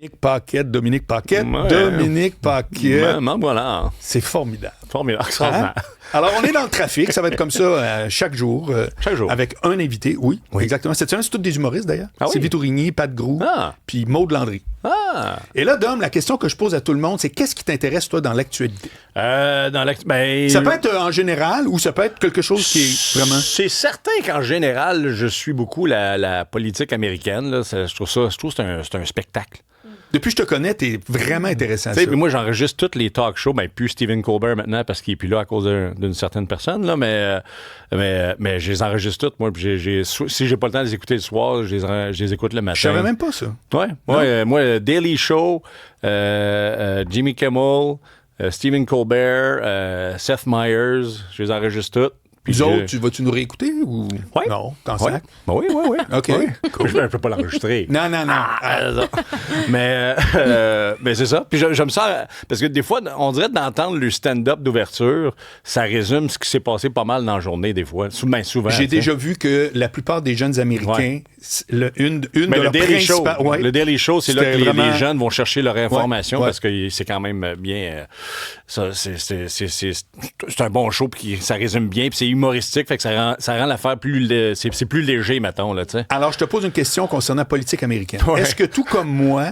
Dominique Paquette. Dominique Paquette. Voilà. C'est formidable. Formidable. Extraordinaire. Alors, on est dans le trafic. Ça va être comme ça chaque jour. Chaque jour. Avec un invité. Oui, exactement. Cette semaine, c'est tous des humoristes, d'ailleurs. C'est Vitourigny, Pat Grou, puis Maud Landry. Et là, Dom, la question que je pose à tout le monde, c'est qu'est-ce qui t'intéresse, toi, dans l'actualité? Ça peut être en général ou ça peut être quelque chose qui est vraiment... C'est certain qu'en général, je suis beaucoup la politique américaine. Là. Je trouve que c'est un spectacle. Depuis que je te connais, t'es vraiment intéressant à ça. Moi, j'enregistre tous les talk shows. Plus Stephen Colbert maintenant parce qu'il est plus là à cause d'une certaine personne. Là, mais je les enregistre toutes. Moi, si j'ai pas le temps de les écouter le soir, je les écoute le matin. Je savais même pas ça. Moi, Daily Show, Jimmy Kimmel, Stephen Colbert, Seth Meyers, je les enregistre toutes. Puis autres, vas-tu nous réécouter ou non? T'en sac? Oui. OK. Oui. Cool. Je ne peux pas l'enregistrer. Non. Mais c'est ça. Puis je me sens... Parce que des fois, on dirait d'entendre le stand-up d'ouverture, ça résume ce qui s'est passé pas mal dans la journée, des fois. Souvent. J'ai déjà vu que la plupart des jeunes Américains, une de leurs principales... Le Daily Show, c'est là que les jeunes vont chercher leur information parce que c'est quand même bien... c'est un bon show, puis ça résume bien, puis c'est humoristique, fait que ça rend l'affaire plus... C'est plus léger, mettons, là, tu sais. Alors, je te pose une question concernant la politique américaine. Est-ce que tout comme moi,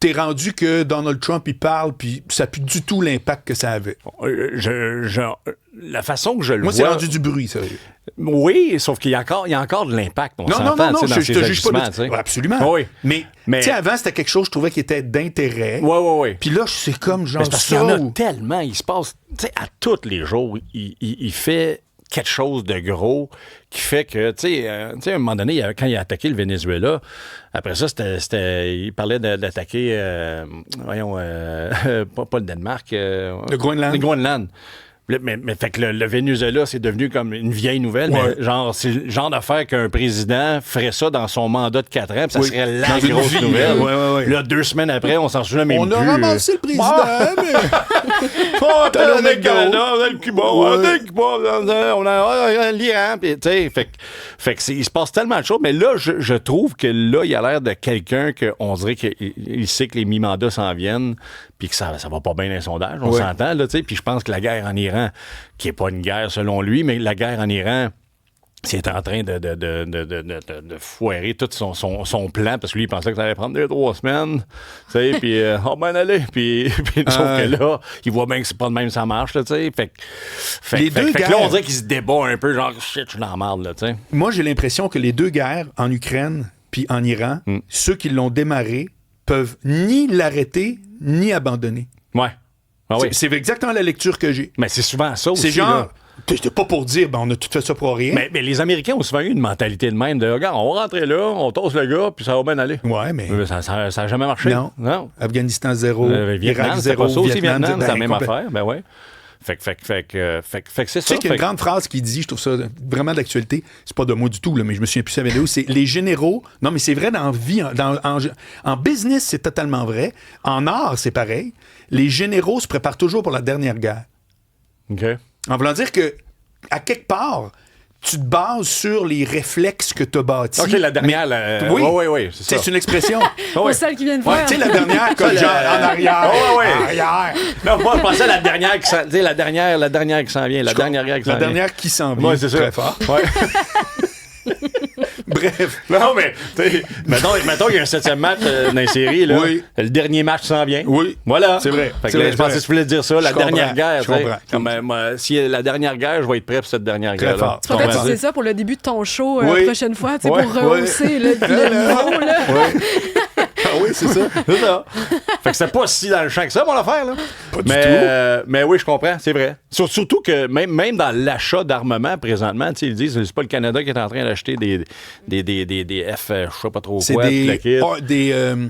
t'es rendu que Donald Trump, il parle, puis ça n'a plus du tout l'impact que ça avait? La façon que je le vois... Moi, c'est rendu du bruit, sérieux. Oui, sauf qu'il y a encore de l'impact. Non, je te juge pas. Absolument. Oui. Mais tu sais, avant, c'était quelque chose, je trouvais, qui était d'intérêt. Oui. Puis là, c'est comme genre parce qu'il y en a tellement. Il se passe, tu sais, à tous les jours, il fait quelque chose de gros qui fait que, tu sais, à un moment donné, quand il a attaqué le Venezuela, après ça, il parlait d'attaquer, pas le Danemark. Le Groenland. Le Groenland. Mais fait que le Venezuela, c'est devenu comme une vieille nouvelle. Mais genre, c'est le genre d'affaire qu'un président ferait ça dans son mandat de 4 ans, puis ça serait la grosse nouvelle. Là, 2 semaines après, on s'en souvient même plus. On a ramassé le président, mais... on a le Canada, on a le Cuba, on a l'Iran, puis tu sais, fait que il se passe tellement de choses. Mais là, je trouve que là, il a l'air de quelqu'un qu'on dirait qu'il sait que les mi-mandats s'en viennent, puis que ça va pas bien dans les sondages, on s'entend, là, tu sais. Puis je pense que la guerre en Iran, qui n'est pas une guerre selon lui, mais la guerre en Iran, c'est en train de foirer tout son plan, parce que lui, il pensait que ça allait prendre 2-3 semaines, tu sais, puis aller, puis sauf que là, il voit bien que c'est pas de même ça marche, tu sais, fait que là, on dirait qu'il se débat un peu, genre, shit, je suis dans la marde, là, tu sais. Moi, j'ai l'impression que les 2 guerres, en Ukraine puis en Iran, ceux qui l'ont démarré peuvent ni l'arrêter, ni abandonner. Ouais. Ah oui. C'est exactement la lecture que j'ai. Mais c'est souvent ça aussi. C'est genre, c'était pas pour dire, on a tout fait ça pour rien. Mais les Américains ont souvent eu une mentalité de même, de regarde, on va rentrer là, on tosse le gars, puis ça va bien aller. Ouais, mais. Ça a jamais marché. Non. Afghanistan 0. Vietnam, Irak 0. Ça aussi, Vietnam, c'est la même affaire. Ben ouais. Fait que c'est ça. Tu sais qu'il y a une grande phrase qui dit, je trouve ça vraiment d'actualité, c'est pas de moi du tout, là, mais je me souviens plus de sa vidéo, c'est les généraux. Non, mais c'est vrai dans la vie, en business, c'est totalement vrai. En art, c'est pareil. Les généraux se préparent toujours pour la dernière guerre. OK. En voulant dire que, à quelque part, tu te bases sur les réflexes que tu as bâtis. OK, la dernière. Oui, c'est ça. C'est une expression. Pour celle qui vient de faire. Tu sais, la dernière, comme genre en arrière. En arrière. Non, moi, je pensais à la dernière qui s'en vient. La dernière qui s'en vient. La dernière qui s'en vient. Oui, c'est ça. Très fort. Ouais. Bref. Non, mais, mettons qu'il y a un 7e match dans les séries, là. Oui. Le dernier match s'en vient. Oui. Voilà. C'est vrai. Fait que là, je pensais que tu voulais dire ça, la dernière guerre. Je comprends. Comme, si la dernière guerre, je vais être prêt pour cette dernière guerre. Très fort. Tu pourrais utiliser ça pour le début de ton show la prochaine fois, tu sais, pour rehausser le niveau, là. Oui. Ah oui, c'est ça. C'est ça. Fait que c'est pas si dans le champ que ça, mon affaire, là. Pas du tout. Mais oui, je comprends, c'est vrai. Surtout que même dans l'achat d'armement, présentement, tu sais, ils disent c'est pas le Canada qui est en train d'acheter des F, je sais pas trop quoi. C'est des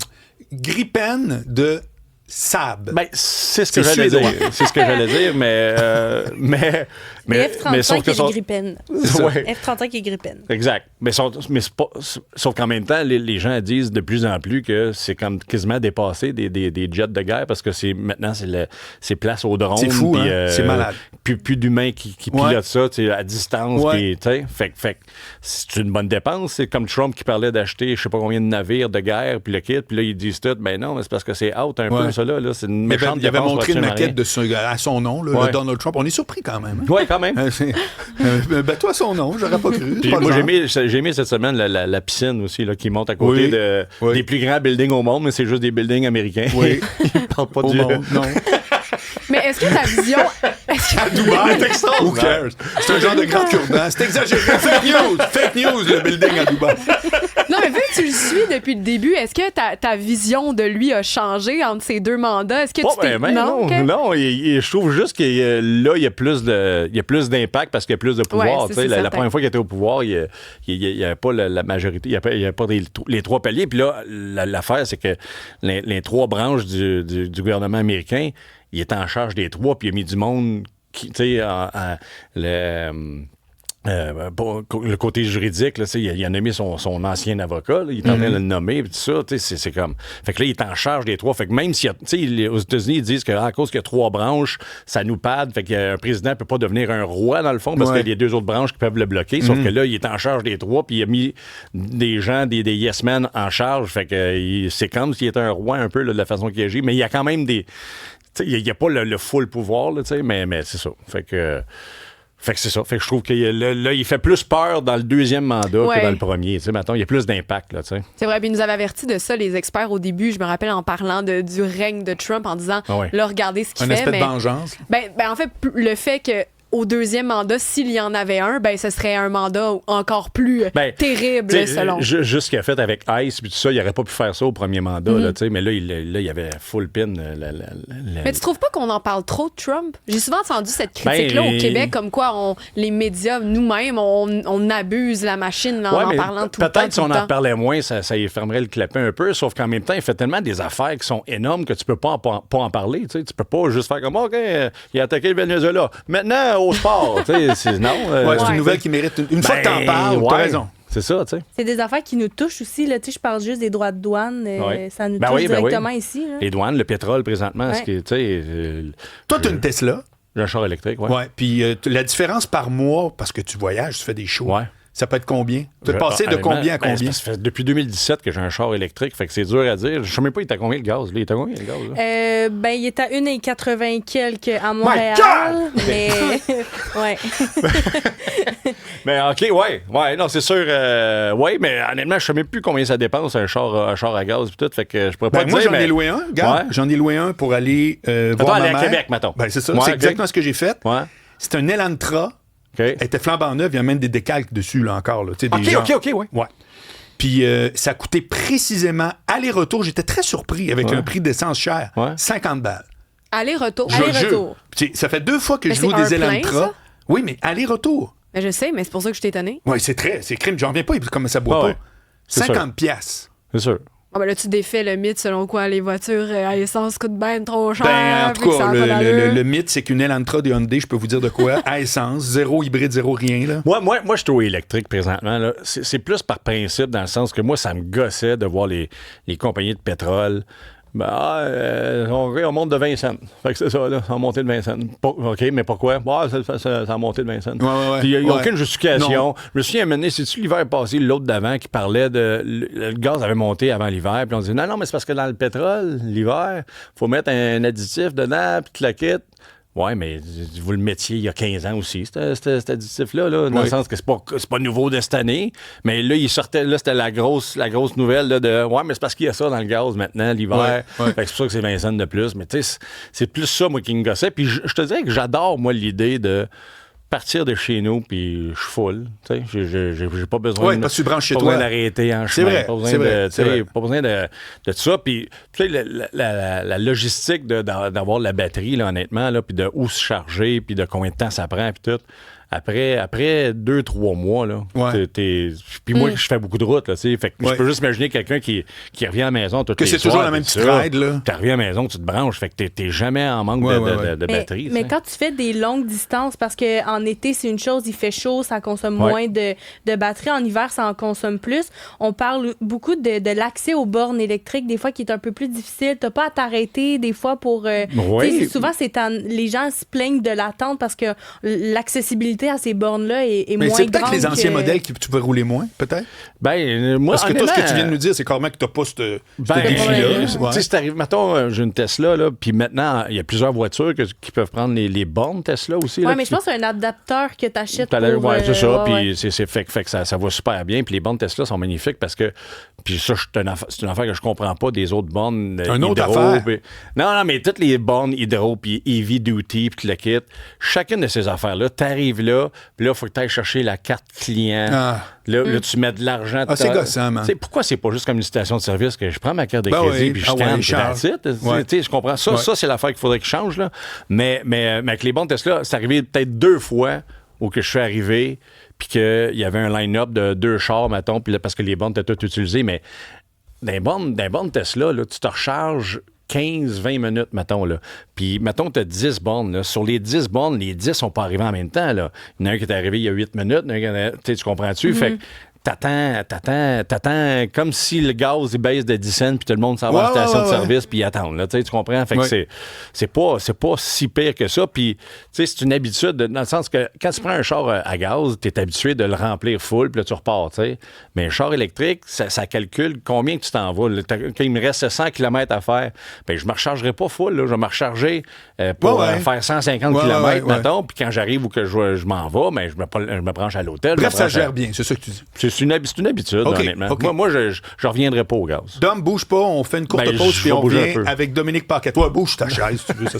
Gripen de Saab. Ben, c'est ce que j'allais dire. C'est ce que j'allais dire, mais F-35 qui est Gripen. Ouais. F-35 qui est Gripen. Exact. Sauf qu'en même temps, les gens disent de plus en plus que c'est comme quasiment dépassé des jets de guerre parce que maintenant, c'est place au drone. C'est fou, c'est malade. Plus d'humains qui pilotent ça à distance. Ouais. Fait c'est une bonne dépense. C'est comme Trump qui parlait d'acheter je sais pas combien de navires de guerre, puis le kit, puis là, ils disent tout, ben non, mais c'est parce que c'est out un peu, ça là. C'est une méchante il avait montré une maquette à son nom, le Donald Trump. On est surpris quand même. Oui, quand même. Toi, son nom, j'aurais pas cru. Moi, j'ai mis cette semaine la piscine aussi, là, qui monte à côté des plus grands buildings au monde, mais c'est juste des buildings américains. Oui. Ils parlent pas du monde, non. Mais est-ce que ta vision... À Dubaï, Who cares? C'est un genre de grand cure-dent. C'est exagéré. Fake news, le building à Dubaï. Non, mais vu que tu le suis depuis le début, est-ce que ta vision de lui a changé entre ces 2 mandats? Est-ce que tu t'es... Non, je trouve juste que là, il y a plus d'impact parce qu'il y a plus de pouvoir. La première fois qu'il était au pouvoir, il n'y avait pas la majorité, il n'y avait pas les 3 paliers. Puis là, l'affaire, c'est que les 3 branches du gouvernement américain, il était en charge des 3, puis il a mis du monde qui, tu sais, le côté juridique, là, il a nommé son ancien avocat, là, il est en train de le nommer, tout ça, c'est comme... Fait que là, il est en charge des 3. Fait que même si, aux États-Unis, ils disent qu'à cause qu'il y a 3 branches, ça nous pad, fait qu'un président ne peut pas devenir un roi, dans le fond, parce qu'il y a les 2 autres branches qui peuvent le bloquer, sauf que là, il est en charge des 3, puis il a mis des gens, des yes men en charge, fait que c'est comme s'il était un roi un peu, là, de la façon qu'il agit, mais il y a quand même des... Il n'y a pas le full pouvoir, là, mais c'est ça. Fait que c'est ça. Fait que je trouve que là, il fait plus peur dans le 2e mandat que dans le premier. Mettons, il y a plus d'impact. Là, c'est vrai. Puis ils nous avaient averti de ça, les experts, au début. Je me rappelle en parlant du règne de Trump, en disant, là, regardez ce qu'il fait. Un aspect de vengeance. Ben, en fait, le fait que au 2e mandat, s'il y en avait un, ben ce serait un mandat encore plus terrible, selon. Juste ce qu'il a fait avec ICE puis tout ça, il n'aurait pas pu faire ça au premier mandat, là, mais là, il y avait full pin. Mais tu trouves pas qu'on en parle trop de Trump? J'ai souvent entendu cette critique-là au Québec, comme quoi les médias, nous-mêmes, on abuse la machine en parlant tout le temps. Peut-être si on en parlait moins, ça y fermerait le clapet un peu, sauf qu'en même temps, il fait tellement des affaires qui sont énormes que tu peux pas en parler. Tu peux pas juste faire comme, OK, il a attaqué le Venezuela. Maintenant, au sport, c'est une nouvelle qui mérite une fois que t'en parles, t'as raison. C'est ça, tu sais. C'est des affaires qui nous touchent aussi. Là, je parle juste des droits de douane. Ça nous touche directement ici. Là. Les douanes, le pétrole, présentement. Toi, tu as une Tesla. J'ai un char électrique, oui. Ouais. Puis la différence par mois, parce que tu voyages, tu fais des shows. Ça peut être combien? Tu peux passer de combien à combien? Ça fait depuis 2017 que j'ai un char électrique, fait que c'est dur à dire. Je sais même pas, il est à combien le gaz? Il est à combien le gaz? Là? Il est à 1,80 quelques à Montréal. Mais, mais OK, ouais, non, c'est sûr. Mais honnêtement, je sais même plus combien ça dépense un char à gaz et tout, fait que je pourrais pas dire. Moi, j'en ai loué un, regarde. J'en ai loué un pour aller voir ma mère. À Québec, mettons. C'est ça, c'est exactement ce que j'ai fait. Ouais. C'est un Elantra. Elle était flambant neuve, il y a même des décalques dessus, là, encore. Là, OK, ouais. Puis ça coûtait précisément aller-retour. J'étais très surpris avec un prix d'essence cher. 50 balles. Aller-retour. Ça fait 2 fois que je loue des Elantra. Oui, mais aller-retour. Mais je sais, mais c'est pour ça que je t'ai étonné. Oui, c'est crime. J'en reviens pas, comme ça boit pas. 50 piastres. C'est sûr. Ah ben là, tu défais le mythe selon quoi les voitures à essence coûtent bien trop cher. En tout cas, le mythe, c'est qu'une Elantra de Hyundai, je peux vous dire de quoi, à essence, 0 hybride, 0 rien. Là. Moi, je suis au électrique présentement. Là. C'est plus par principe, dans le sens que moi, ça me gossait de voir les compagnies de pétrole. On monte de 20 cents. Fait que c'est ça, là. Ça a monté de 20 cents. OK, mais pourquoi? Ça a monté de 20 cents. Puis il n'y a aucune justification. Non. Je me souviens, à un moment donné, c'est-tu l'hiver passé, l'autre d'avant, qui parlait de... Le gaz avait monté avant l'hiver. Puis on dit, non, mais c'est parce que dans le pétrole, l'hiver, il faut mettre un additif dedans, puis tu la quittes. Oui, mais vous le mettiez il y a 15 ans aussi, cet additif-là, dans le sens que c'est pas nouveau de cette année. Mais là, il sortait, là, c'était la grosse nouvelle là, de mais c'est parce qu'il y a ça dans le gaz maintenant, l'hiver. Fait que c'est pour ça que c'est 20 cents de plus. Mais tu sais, c'est plus ça, moi, qui me gossait. Puis je te dirais que j'adore, moi, l'idée de partir de chez nous, puis je suis full. Tu sais, j'ai pas besoin parce que tu branches chez toi. D'arrêter en chemin. C'est vrai. Pas besoin de ça. Puis, tu sais, la logistique d'avoir la batterie, là, honnêtement, là, puis de où se charger, puis de combien de temps ça prend, puis tout. après 2-3 mois, là, puis moi, je fais beaucoup de routes, là, tu sais. Fait que je peux juste imaginer quelqu'un qui revient à la maison toutes les soirs. Que c'est toujours la même petite ride, là. Tu reviens à la maison, tu te branches, fait que t'es jamais en manque de batterie. Mais quand tu fais des longues distances, parce qu'en été, c'est une chose, il fait chaud, ça consomme moins de batterie. En hiver, ça en consomme plus. On parle beaucoup de l'accès aux bornes électriques, des fois, qui est un peu plus difficile. T'as pas à t'arrêter, des fois, pour... souvent, les gens se plaignent de l'attente parce que l'accessibilité à ces bornes-là est moins grande. Mais c'est peut-être les anciens modèles qui tu peux rouler moins, peut-être? Moi, parce que toi, ce que tu viens de nous dire, c'est carrément que t'as pas ce défi-là. Tu sais, si t'arrives, mettons, j'ai une Tesla, là, puis maintenant, il y a plusieurs voitures qui peuvent prendre les bornes Tesla aussi. Oui, mais je pense que c'est un adaptateur que t'achètes pour... Oui, c'est ça, puis c'est fait que ça va super bien, puis les bornes Tesla sont magnifiques parce que... Puis ça, c'est une affaire que je comprends pas des autres bornes hydro. Autre affaire? Non, mais toutes les bornes hydro, puis heavy duty, puis tout le kit, chacune de ces affaires-là, t'arrives là, puis là, il faut que tu ailles chercher la carte client. Là, tu mets de l'argent. C'est gossant, man. Pourquoi c'est pas juste comme une station de service que je prends ma carte de crédit puis je scanne, je comprends. Ça, c'est l'affaire qu'il faudrait qu'il change, là. Mais avec les bornes Tesla, c'est arrivé peut-être 2 fois où que je suis arrivé puis qu'il y avait un line-up de 2 chars, mettons, puis là, parce que les bornes étaient toutes utilisées, mais dans les bornes Tesla, là, tu te recharges 15-20 minutes, mettons, là. Puis, mettons, tu as 10 bornes, là. Sur les 10 bornes, les 10 sont pas arrivés en même temps, là. Il y en a un qui est arrivé il y a 8 minutes, tu comprends-tu? Fait que t'attends comme si le gaz il baisse de 10 cents puis tout le monde s'en va à la station de service puis ils attendent. Là, tu comprends? Fait que c'est pas si pire que ça. Puis c'est une habitude dans le sens que quand tu prends un char à gaz, t'es habitué de le remplir full puis là tu repars. T'sais. Mais un char électrique, ça calcule combien que tu t'en vas. Quand il me reste 100 km à faire, ben je me rechargerai pas full. Là. Je vais me recharger pour faire 150 km, mettons. Puis quand j'arrive ou que je m'en vais, ben, je me branche à l'hôtel. Bref, ça gère bien, c'est ça que tu dis. C'est une habitude, honnêtement. Okay. Moi, je reviendrai pas au gaz. Dom, bouge pas, on fait une courte pause puis on revient avec Dominique Paquet. Toi, bouge ta chaise, si tu veux, ça